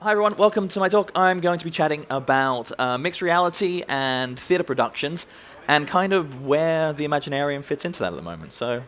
Hi everyone, welcome to my talk. I'm going to be chatting about mixed reality and theatre productions and kind of where the Imaginarium fits into that at the moment. So,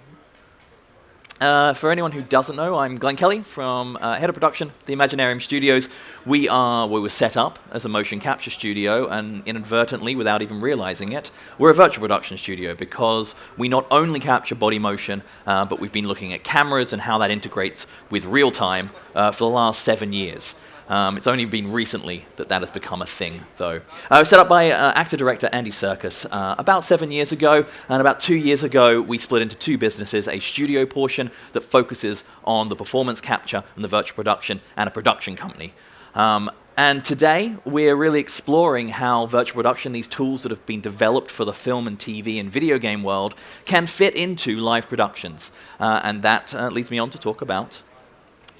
for anyone who doesn't know, I'm Glenn Kelly from Head of Production, the Imaginarium Studios. We were set up as a motion capture studio, and inadvertently, without even realizing it, we're a virtual production studio because we not only capture body motion, but we've been looking at cameras and how that integrates with real time for the last 7 years. It's only been recently that has become a thing, though. It was set up by actor-director Andy Serkis about 7 years ago, and about 2 years ago we split into two businesses, a studio portion that focuses on the performance capture and the virtual production, and a production company. And today we're really exploring how virtual production, these tools that have been developed for the film and TV and video game world, can fit into live productions. And that leads me on to talk about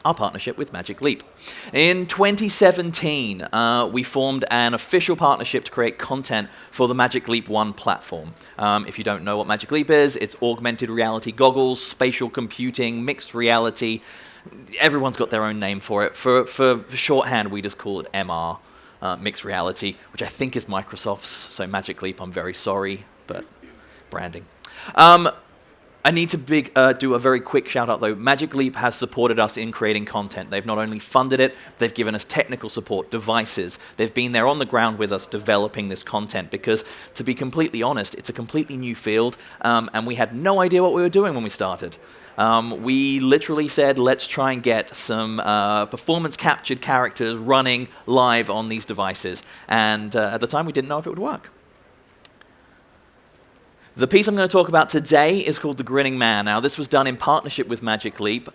our partnership with Magic Leap. In 2017, we formed an official partnership to create content for the Magic Leap 1 platform. If you don't know what Magic Leap is, it's augmented reality goggles, spatial computing, mixed reality. Everyone's got their own name for it. For shorthand, we just call it MR, mixed reality, which I think is Microsoft's. So Magic Leap, I'm very sorry, but branding. I need to do a very quick shout out though. Magic Leap has supported us in creating content. They've not only funded it, they've given us technical support, devices. They've been there on the ground with us developing this content because, to be completely honest, it's a completely new field and we had no idea what we were doing when we started. We literally said, let's try and get some performance captured characters running live on these devices. And at the time we didn't know if it would work. The piece I'm going to talk about today is called The Grinning Man. Now, this was done in partnership with Magic Leap.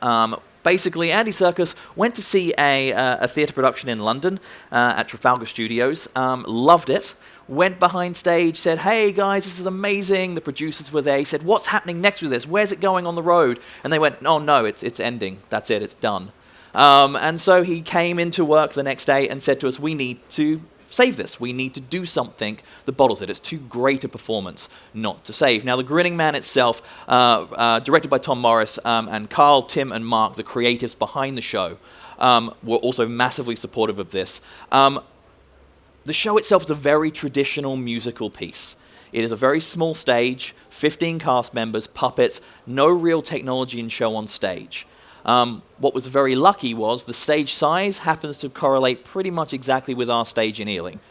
Basically, Andy Serkis went to see a theatre production in London at Trafalgar Studios, loved it, went behind stage, said, hey guys, this is amazing. The producers were there. He said, what's happening next with this? Where's it going on the road? And they went, oh no, it's ending. That's it, it's done. And so he came into work the next day and said to us, we need to save this. We need to do something that bottles it. It's too great a performance not to save. Now, The Grinning Man itself, directed by Tom Morris, and Carl, Tim, and Mark, the creatives behind the show, were also massively supportive of this. The show itself is a very traditional musical piece. It is a very small stage, 15 cast members, puppets, no real technology in show on stage. What was very lucky was the stage size happens to correlate pretty much exactly with our stage in Ealing,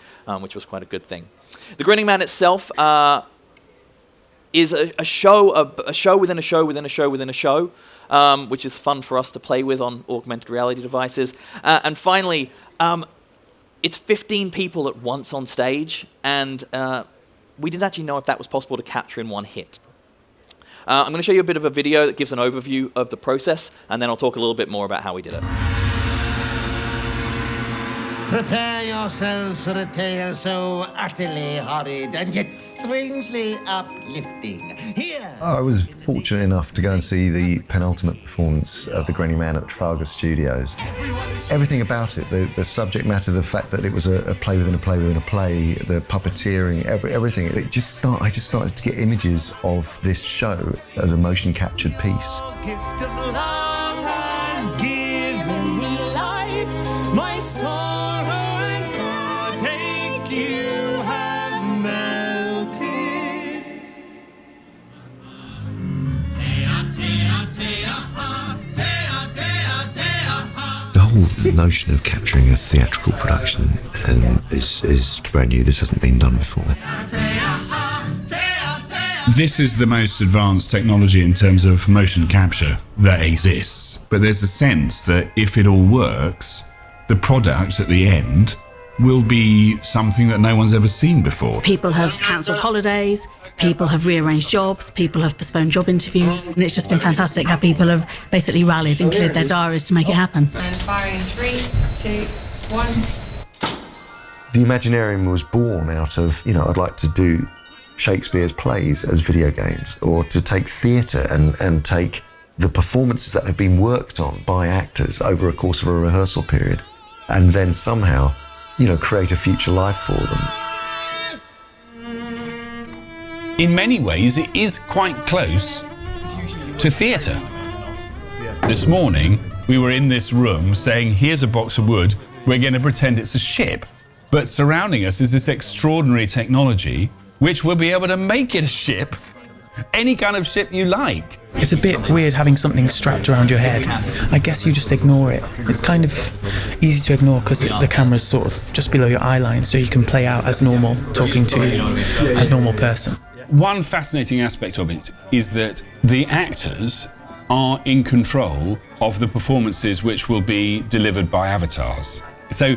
which was quite a good thing. The Grinning Man itself is a show within a show within a show within a show, which is fun for us to play with on augmented reality devices. And finally, it's 15 people at once on stage, and we didn't actually know if that was possible to capture in one hit. I'm going to show you a bit of a video that gives an overview of the process, and then I'll talk a little bit more about how we did it. Prepare yourselves for a tale so utterly horrid and yet strangely uplifting. Here. I was fortunate enough to go and see the penultimate performance of The Grinning Man at Trafalgar Studios. Everything about it, the subject matter, the fact that it was a play within a play within a play, the puppeteering, everything. I just started to get images of this show as a motion captured piece. Gift of love has given me life, my soul. The notion of capturing a theatrical production is brand new. This hasn't been done before. This is the most advanced technology in terms of motion capture that exists. But there's a sense that if it all works, the product at the end will be something that no one's ever seen before. People have cancelled holidays, people have rearranged jobs, people have postponed job interviews, and it's just been fantastic how people have basically rallied and cleared their diaries to make it happen. And firing 3, 2, 1. The Imaginarium was born out of, I'd like to do Shakespeare's plays as video games, or to take theatre and take the performances that have been worked on by actors over a course of a rehearsal period, and then somehow create a future life for them. In many ways, it is quite close to theatre. This morning, we were in this room saying, here's a box of wood, we're going to pretend it's a ship. But surrounding us is this extraordinary technology which will be able to make it a ship, any kind of ship you like. It's a bit weird having something strapped around your head. I guess you just ignore it. It's kind of easy to ignore because the camera's sort of just below your eye line, so you can play out as normal, talking to a normal person. One fascinating aspect of it is that the actors are in control of the performances which will be delivered by avatars. So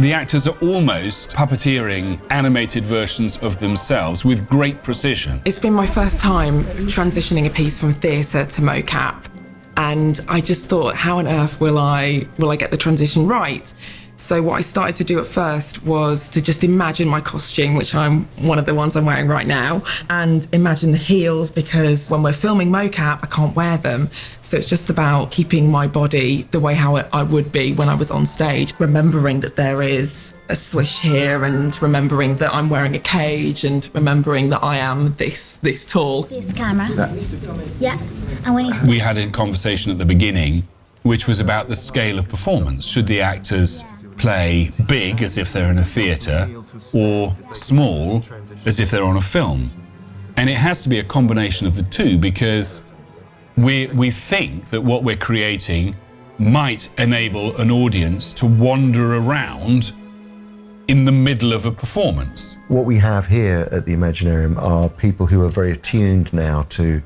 the actors are almost puppeteering animated versions of themselves with great precision. It's been my first time transitioning a piece from theatre to mocap, and I just thought, how on earth will I get the transition right? So what I started to do at first was to just imagine my costume, which I'm one of the ones I'm wearing right now, and imagine the heels, because when we're filming mocap, I can't wear them. So it's just about keeping my body the way how I would be when I was on stage, remembering that there is a swish here, and remembering that I'm wearing a cage, and remembering that I am this tall. This camera. Yeah. And when We had a conversation at the beginning, which was about the scale of performance. Should the actors play big, as if they're in a theatre, or small, as if they're on a film? And it has to be a combination of the two, because we think that what we're creating might enable an audience to wander around in the middle of a performance. What we have here at the Imaginarium are people who are very attuned now to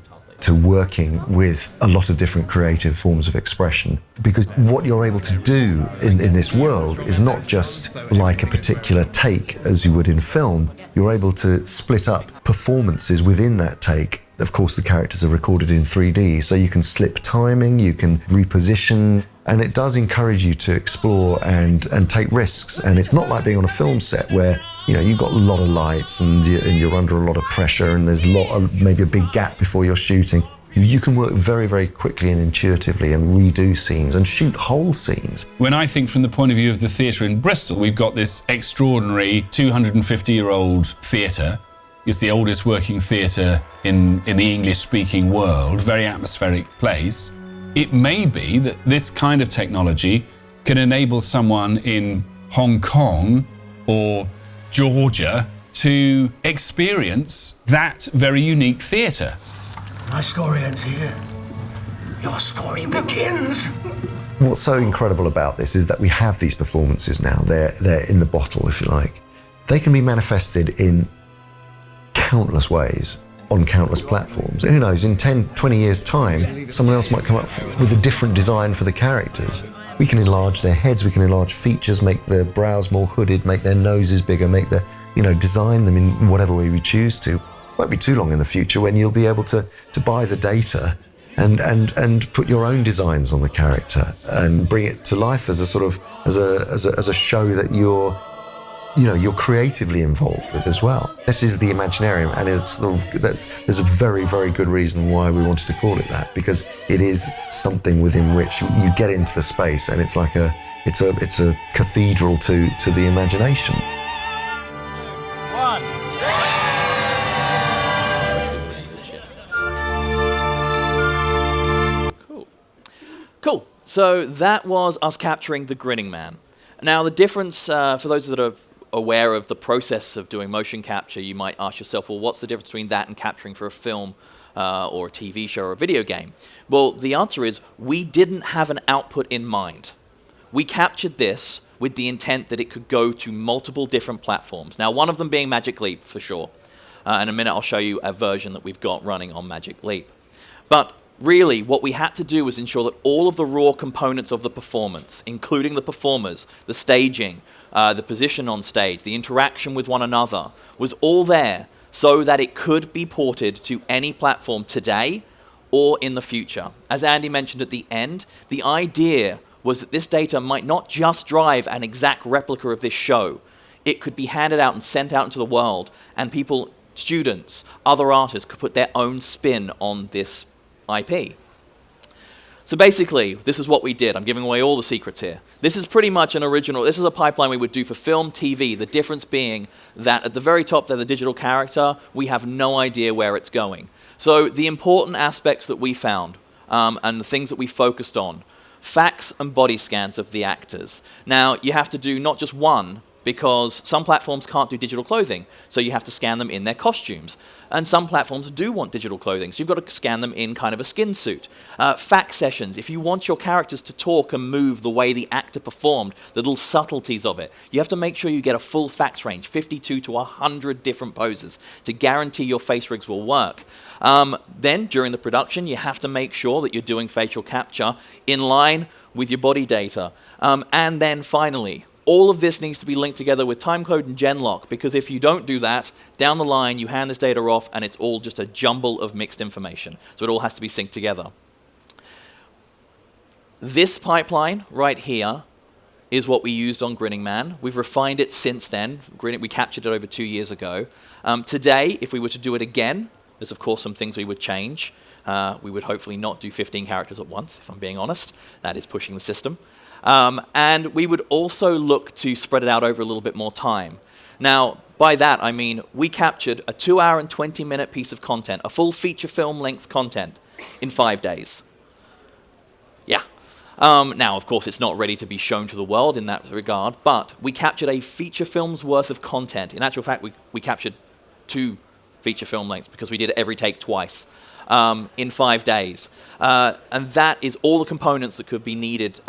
working with a lot of different creative forms of expression, because what you're able to do in this world is not just like a particular take as you would in film. You're able to split up performances within that take. Of course, the characters are recorded in 3D, so you can slip timing, you can reposition, and it does encourage you to explore and take risks. And it's not like being on a film set where you've got a lot of lights and you're under a lot of pressure, and there's maybe a big gap before you're shooting. You can work very, very quickly and intuitively and redo scenes and shoot whole scenes. When I think from the point of view of the theatre in Bristol, we've got this extraordinary 250-year-old theatre. It's the oldest working theatre in the English-speaking world, very atmospheric place. It may be that this kind of technology can enable someone in Hong Kong or Georgia to experience that very unique theatre. My story ends here. Your story begins. What's so incredible about this is that we have these performances now. They're in the bottle, if you like. They can be manifested in countless ways on countless platforms. Who knows, in 10, 20 years' time, someone else might come up with a different design for the characters. We can enlarge their heads, we can enlarge features, make their brows more hooded, make their noses bigger, design them in whatever way we choose to. It won't be too long in the future when you'll be able to buy the data and put your own designs on the character and bring it to life as a sort of as a show that you're creatively involved with as well. This is the Imaginarium, and there's a very, very good reason why we wanted to call it that, because it is something within which you get into the space, and it's like it's a cathedral to the imagination. Cool. So that was us capturing the Grinning Man. Now, the difference, for those that are aware of the process of doing motion capture, you might ask yourself, well, what's the difference between that and capturing for a film or a TV show or a video game? Well, the answer is we didn't have an output in mind. We captured this with the intent that it could go to multiple different platforms. Now, one of them being Magic Leap, for sure. In a minute, I'll show you a version that we've got running on Magic Leap. But really, what we had to do was ensure that all of the raw components of the performance, including the performers, the staging, the position on stage, the interaction with one another, was all there so that it could be ported to any platform today or in the future. As Andy mentioned at the end, the idea was that this data might not just drive an exact replica of this show. It could be handed out and sent out into the world, and people, students, other artists could put their own spin on this IP. So basically, this is what we did. I'm giving away all the secrets here. This is pretty much an original, this is a pipeline we would do for film, TV, the difference being that at the very top there, the digital character, we have no idea where it's going. So the important aspects that we found and the things that we focused on. facts and body scans of the actors. Now, you have to do not just one, because some platforms can't do digital clothing, so you have to scan them in their costumes. And some platforms do want digital clothing, so you've got to scan them in kind of a skin suit. Fact sessions, if you want your characters to talk and move the way the actor performed, the little subtleties of it, you have to make sure you get a full facts range, 52 to 100 different poses, to guarantee your face rigs will work. Then, during the production, you have to make sure that you're doing facial capture in line with your body data. And then finally, all of this needs to be linked together with timecode and genlock, because if you don't do that, down the line you hand this data off and it's all just a jumble of mixed information. So it all has to be synced together. This pipeline right here is what we used on Grinning Man. We've refined it since then. We captured it over 2 years ago. Today, if we were to do it again, there's of course some things we would change. We would hopefully not do 15 characters at once, if I'm being honest. That is pushing the system. And we would also look to spread it out over a little bit more time. Now, by that I mean we captured a 2 hour and 20-minute piece of content, a full feature film length content, in 5 days. Yeah. Now, of course, it's not ready to be shown to the world in that regard, but we captured a feature film's worth of content. In actual fact, we captured 2 feature film lengths because we did every take twice. In 5 days. And that is all the components that could be needed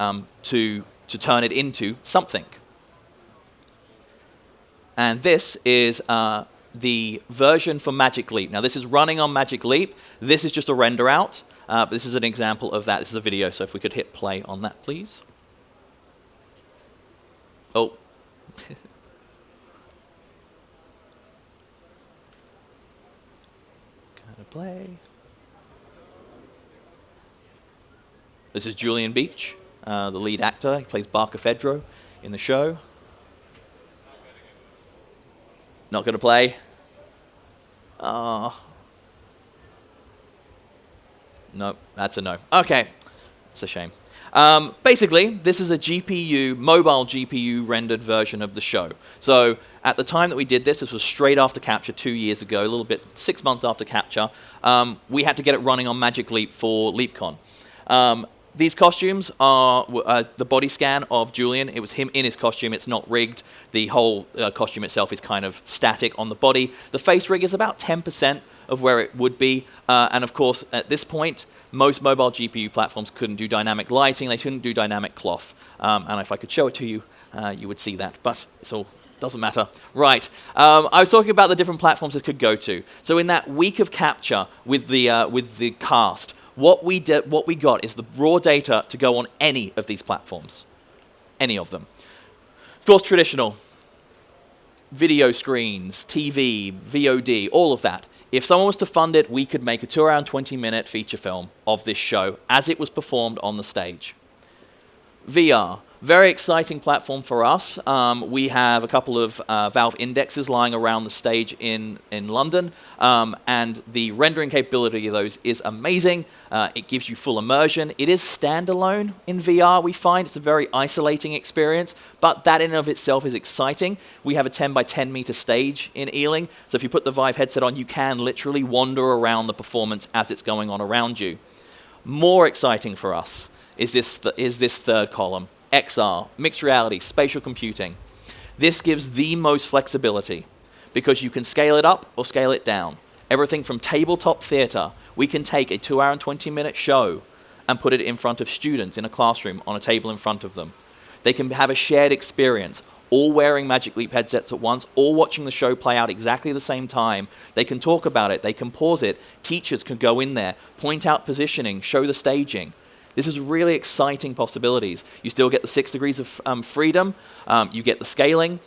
to turn it into something. And this is the version for Magic Leap. Now, this is running on Magic Leap. This is just a render out. But this is an example of that. This is a video, so if we could hit play on that, please. Oh. Gotta play. This is Julian Beach, the lead actor. He plays Barkilphedro in the show. Not going to play. No, that's a no. Okay, it's a shame. Basically, this is a mobile GPU rendered version of the show. So at the time that we did this was straight after capture 2 years ago, a little bit, 6 months after capture. We had to get it running on Magic Leap for LeapCon. These costumes are the body scan of Julian. It was him in his costume. It's not rigged. The whole costume itself is kind of static on the body. The face rig is about 10% of where it would be. And of course, at this point, most mobile GPU platforms couldn't do dynamic lighting. They couldn't do dynamic cloth. And if I could show it to you, you would see that. But it's all doesn't matter. Right. I was talking about the different platforms it could go to. So in that week of capture with the cast, what we got is the raw data to go on any of these platforms. Any of them. Of course, traditional. Video screens, TV, VOD, all of that. If someone was to fund it, we could make a 2 hour and 20-minute feature film of this show as it was performed on the stage. VR. Very exciting platform for us. We have a couple of Valve indexes lying around the stage in London, and the rendering capability of those is amazing. It gives you full immersion. It is standalone in VR, we find. It's a very isolating experience, but that in and of itself is exciting. We have a 10 by 10 meter stage in Ealing, so if you put the Vive headset on, you can literally wander around the performance as it's going on around you. More exciting for us is this third column. XR, mixed reality, spatial computing. This gives the most flexibility because you can scale it up or scale it down. Everything from tabletop theater, we can take a 2 hour and 20-minute show and put it in front of students in a classroom on a table in front of them. They can have a shared experience, all wearing Magic Leap headsets at once, all watching the show play out exactly the same time. They can talk about it, they can pause it. Teachers can go in there, point out positioning, show the staging. This is really exciting possibilities. You still get the 6 degrees of freedom. You get the scaling.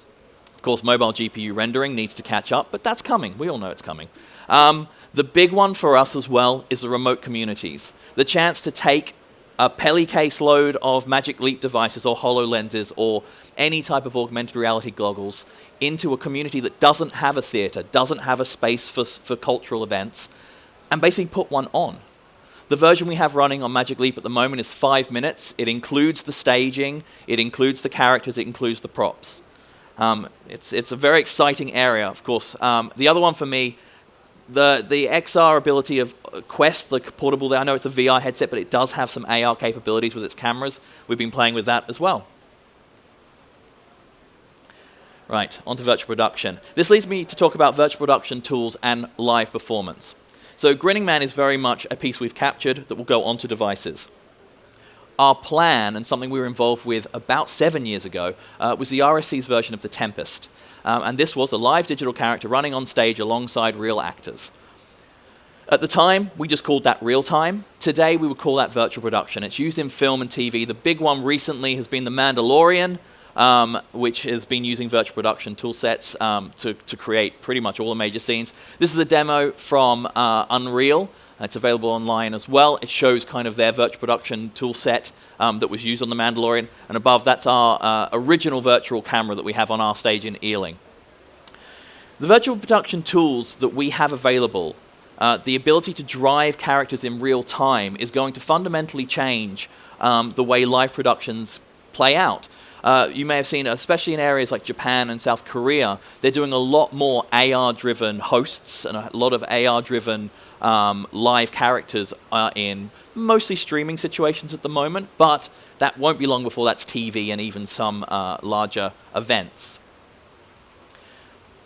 Of course, mobile GPU rendering needs to catch up, but that's coming. We all know it's coming. The big one for us as well is the remote communities. The chance to take a Peli case load of Magic Leap devices or HoloLenses or any type of augmented reality goggles into a community that doesn't have a theater, doesn't have a space for cultural events, and basically put one on. The version we have running on Magic Leap at the moment is 5 minutes. It includes the staging, it includes the characters, it includes the props. It's a very exciting area, of course. The other one for me, The XR ability of Quest, the portable, I know it's a VR headset, but it does have some AR capabilities with its cameras. We've been playing with that as well. Right, on to virtual production. This leads me to talk about virtual production tools and live performance. So Grinning Man is very much a piece we've captured that will go onto devices. Our plan, and something we were involved with about 7 years ago, was the RSC's version of The Tempest. And this was a live digital character running on stage alongside real actors. At the time, we just called that real time. Today, we would call that virtual production. It's used in film and TV. The big one recently has been The Mandalorian, which has been using virtual production tool sets to create pretty much all the major scenes. This is a demo from Unreal. It's available online as well. It shows kind of their virtual production tool set that was used on The Mandalorian. And above, that's our original virtual camera that we have on our stage in Ealing. The virtual production tools that we have available, the ability to drive characters in real time, is going to fundamentally change the way live productions play out. You may have seen, especially in areas like Japan and South Korea, they're doing a lot more AR-driven hosts and a lot of AR-driven live characters in mostly streaming situations at the moment, but that won't be long before that's TV and even some larger events.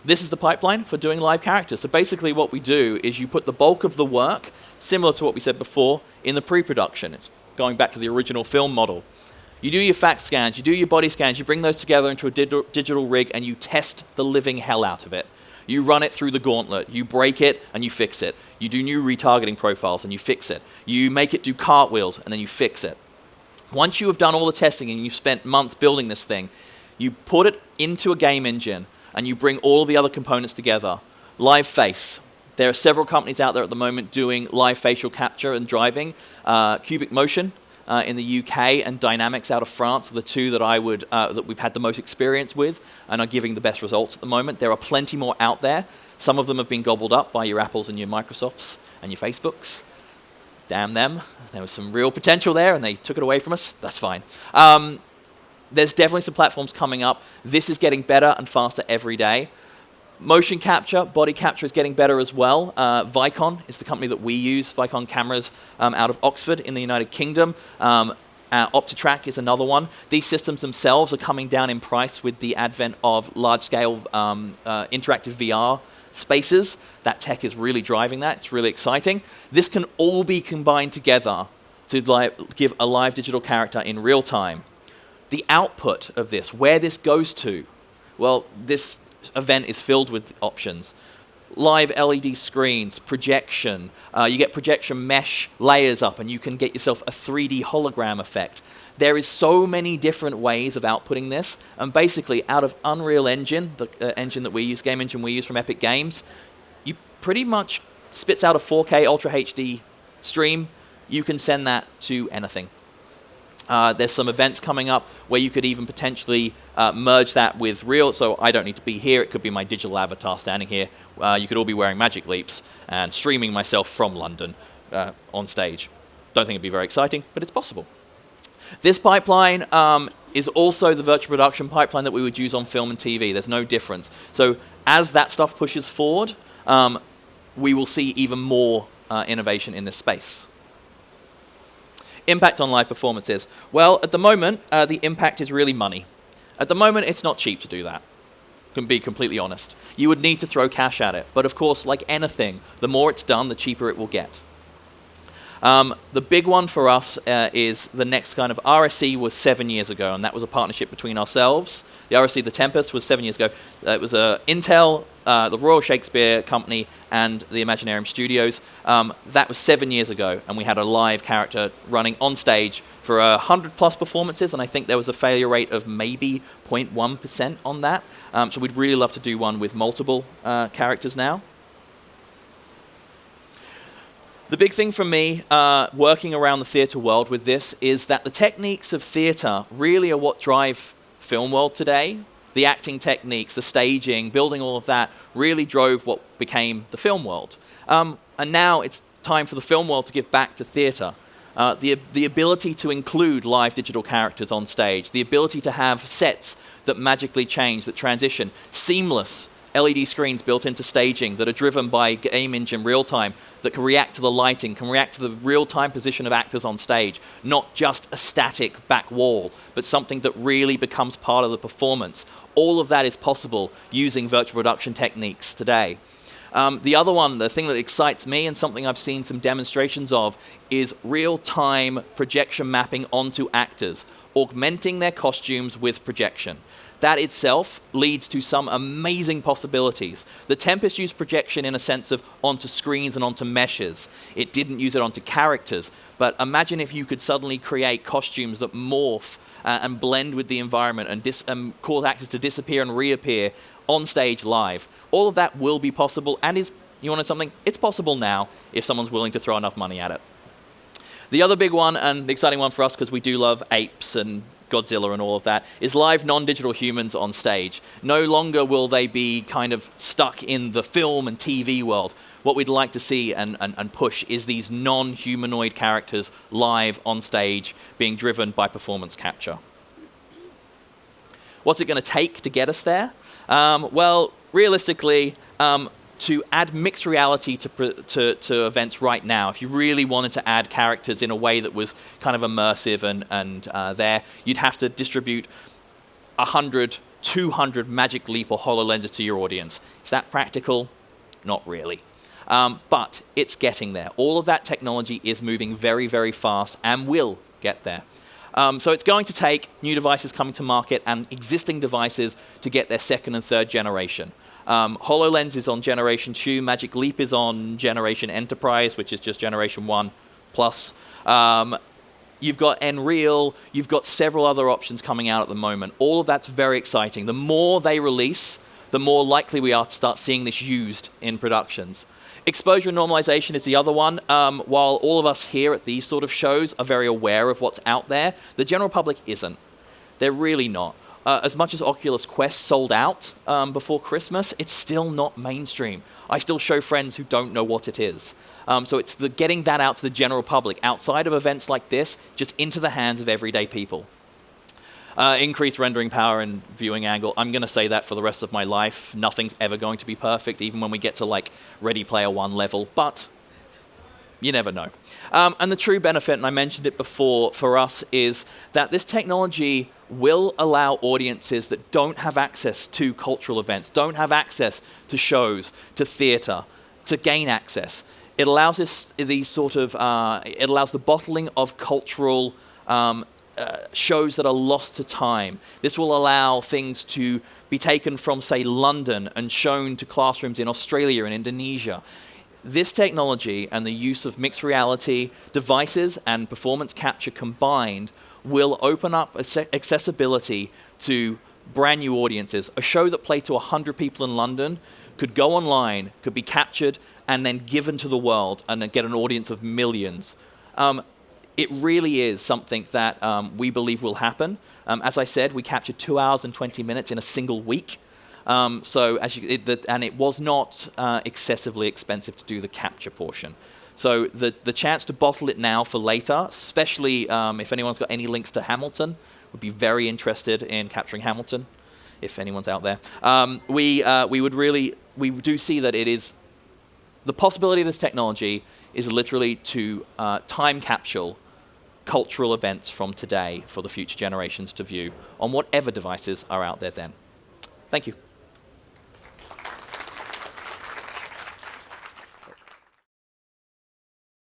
This is the pipeline for doing live characters. So basically what we do is you put the bulk of the work, similar to what we said before, in the pre-production. It's going back to the original film model. You do your fact scans, you do your body scans, you bring those together into a digital rig and you test the living hell out of it. You run it through the gauntlet, you break it and you fix it. You do new retargeting profiles and you fix it. You make it do cartwheels and then you fix it. Once you have done all the testing and you've spent months building this thing, you put it into a game engine and you bring all of the other components together. Live face. There are several companies out there at the moment doing live facial capture and driving. Cubic Motion in the UK and Dynamics out of France are the two that that we've had the most experience with and are giving the best results at the moment. There are plenty more out there. Some of them have been gobbled up by your Apples and your Microsofts and your Facebooks. Damn them. There was some real potential there and they took it away from us. That's fine. There's definitely some platforms coming up. This is getting better and faster every day. Motion capture, body capture is getting better as well. Vicon is the company that we use, Vicon cameras out of Oxford in the United Kingdom. Optitrack is another one. These systems themselves are coming down in price with the advent of large-scale interactive VR spaces. That tech is really driving that. It's really exciting. This can all be combined together to give a live digital character in real time. The output of this, where this goes to, well, this event is filled with options. Live LED screens, projection, you get projection mesh layers up and you can get yourself a 3D hologram effect. There is so many different ways of outputting this, and basically out of Unreal Engine, the engine that we use, game engine we use from Epic Games, you pretty much spits out a 4K Ultra HD stream. You can send that to anything. There's some events coming up where you could even potentially merge that with real, so I don't need to be here, it could be my digital avatar standing here. You could all be wearing Magic Leaps and streaming myself from London on stage. Don't think it'd be very exciting, but it's possible. This pipeline is also the virtual production pipeline that we would use on film and TV. There's no difference. So as that stuff pushes forward, we will see even more innovation in this space. Impact on live performances. Well, at the moment, the impact is really money. At the moment, it's not cheap to do that. Can be completely honest. You would need to throw cash at it. But of course, like anything, the more it's done, the cheaper it will get. The big one for us is the next kind of RSC was 7 years ago, and that was a partnership between ourselves. The RSC, The Tempest, was 7 years ago. It was Intel, the Royal Shakespeare Company, and the Imaginarium Studios. That was 7 years ago, and we had a live character running on stage for 100+ performances, and I think there was a failure rate of maybe 0.1% on that. So we'd really love to do one with multiple characters now. The big thing for me, working around the theatre world with this, is that the techniques of theatre really are what drive film world today. The acting techniques, the staging, building all of that really drove what became the film world. And now it's time for the film world to give back to theatre. The ability to include live digital characters on stage, the ability to have sets that magically change, that transition, seamless LED screens built into staging that are driven by game engine real time, that can react to the lighting, can react to the real-time position of actors on stage, not just a static back wall, but something that really becomes part of the performance. All of that is possible using virtual production techniques today. The other one, the thing that excites me and something I've seen some demonstrations of, is real-time projection mapping onto actors, augmenting their costumes with projection. That itself leads to some amazing possibilities. The Tempest used projection in a sense of onto screens and onto meshes. It didn't use it onto characters, but imagine if you could suddenly create costumes that morph and blend with the environment and cause actors to disappear and reappear on stage live. All of that will be possible, and you want to know something? It's possible now if someone's willing to throw enough money at it. The other big one, and the exciting one for us, because we do love apes and Godzilla and all of that, is live non-digital humans on stage. No longer will they be kind of stuck in the film and TV world. What we'd like to see and push is these non-humanoid characters live on stage being driven by performance capture. What's it going to take to get us there? Well, realistically, to add mixed reality to events right now, if you really wanted to add characters in a way that was kind of immersive and there, you'd have to distribute 100, 200 Magic Leap or HoloLenses to your audience. Is that practical? Not really. But it's getting there. All of that technology is moving very, very fast and will get there. So it's going to take new devices coming to market and existing devices to get their second and third generation. HoloLens is on Generation 2, Magic Leap is on Generation Enterprise, which is just Generation 1 plus. You've got Nreal, you've got several other options coming out at the moment. All of that's very exciting. The more they release, the more likely we are to start seeing this used in productions. Exposure and normalization is the other one. While all of us here at these sort of shows are very aware of what's out there, the general public isn't. They're really not. As much as Oculus Quest sold out before Christmas, it's still not mainstream. I still show friends who don't know what it is. So it's getting that out to the general public, outside of events like this, just into the hands of everyday people. Increased rendering power and viewing angle. I'm going to say that for the rest of my life. Nothing's ever going to be perfect, even when we get to like Ready Player One level, but you never know. And the true benefit, and I mentioned it before, for us is that this technology will allow audiences that don't have access to cultural events, don't have access to shows, to theatre, to gain access. It allows it allows the bottling of cultural shows that are lost to time. This will allow things to be taken from, say, London and shown to classrooms in Australia and Indonesia. This technology and the use of mixed reality devices and performance capture combined will open up accessibility to brand new audiences. A show that played to 100 people in London could go online, could be captured, and then given to the world and then get an audience of millions. It really is something that we believe will happen. As I said, we captured 2 hours and 20 minutes in a single week. And it was not excessively expensive to do the capture portion. So the chance to bottle it now for later, especially if anyone's got any links to Hamilton, would be very interested in capturing Hamilton, if anyone's out there. We do see that it is, the possibility of this technology is literally to time capsule cultural events from today for the future generations to view on whatever devices are out there then. Thank you.